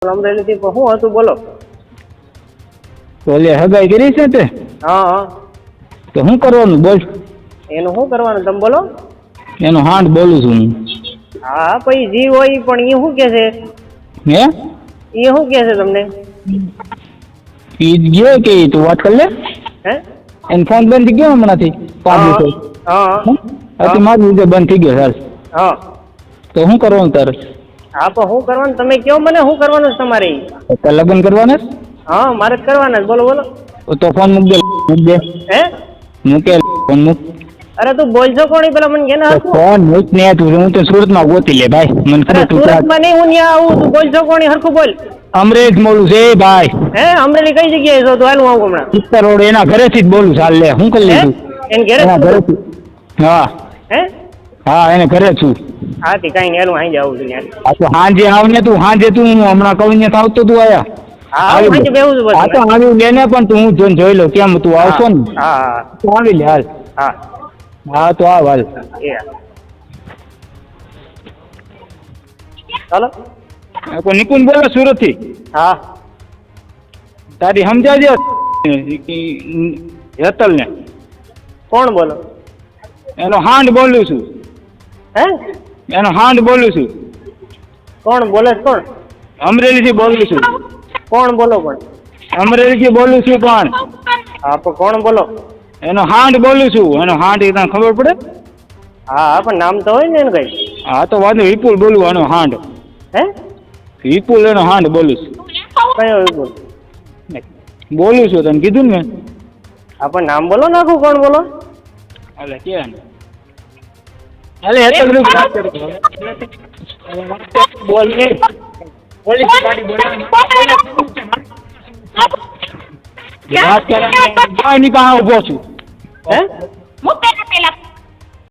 અમરેલીથી શું હતું બોલો? ઓલે હગાઈ કરી છે તે? હા હા. તો શું કરવાનું બોલ? એનું શું કરવાનું તમે બોલો? એનો હાંડ બોલું છું હું. હા પછી જીવ હોય પણ એ શું કે છે? હે? એ શું કે છે તમને? ઈ ગયો કે તું વાત કર લે. હે? એને ફોન બંધ થઈ ગયો હમણાંથી 5 હા દિવસ. હા હજી મારી રીતે બંધ થઈ ગયો હાલ. હા. તો શું કરવાનું તારે? હા પણ શું કરવાનું તમે કહો મને શું કરવાનું છે તમારે? તો લગ્ન કરવાના? હા મારે જ કરવાના બોલો બોલો. તો ફોન મૂક દે. હે? મૂકે ફોન મૂક. અરે તું બોલશો કોણ પેલા મને કેને હરખું. ફોન મૂક ને તું. હું તો સુરતમાં ગોતી લે ભાઈ. મને અરે ખબર તું સુરતમાં નહીં હું ત્યાં આવું તું બોલશો કોણ હરખું બોલ. અમરેજ મોલું છે ભાઈ. હે અમરેલી કઈ જગ્યાએ છો તું હાલ હું આવું હમણાં. સિત્તર રોડ એના ઘરેથી જ બોલું ચાલ લે. શું કરી હે લીધું? એને ઘેરે એના ઘરેથી. હા હે? હા એને ઘરે છું. હા તે કાંઈ નહીં હાલ હું અહીં જ આવું છું ત્યાં. હા તો સાંજે આવને તું. સાંજે તું હમણાં કવિને આવતો તું આયા. હા આવી હું લે. અહીં બેહું છું હા તો બસ. આવી લે ને પણ તું હું જોઈ લઉં કેમ તું આવશો ને. હા હા તો આવી લે હાલ. હા હા તો આવ હાલ. એ ચાલો. કોઈ નિકુંજ બોલે સુરત થી. હા તારી સમજાવજે હેતલ ને. કોણ બોલો? એનો હાંડ બોલું છું. હે? એનો હાંડ બોલું છું. કોણ બોલે છે કોણ? અમરેલી થી બોલું છું. કોણ બોલો પણ? અમરેલી થી બોલું છું પણ. હા પણ કોણ બોલો? એનો હાંડ બોલું છું. એનો હાંડ એ તને ખબર પડે? હા હા પણ નામ તો હોય ને એનું કઈ. હા તો વાંધો વિપુલ બોલું એનો હાંડ. હે? વિપુલ એનો હાંડ બોલું છું. કયો વિપુલ? બોલું છું તને કીધું ને મેં. હા પણ નામ બોલો નાખું કોણ બોલો? અલે કે અલે હેતલ નું વાત કર. બોલ ને. પોલીસ ગાડી બોલાવી. વાત કરે ની પાસે ઉભો છું. હે? મૂકે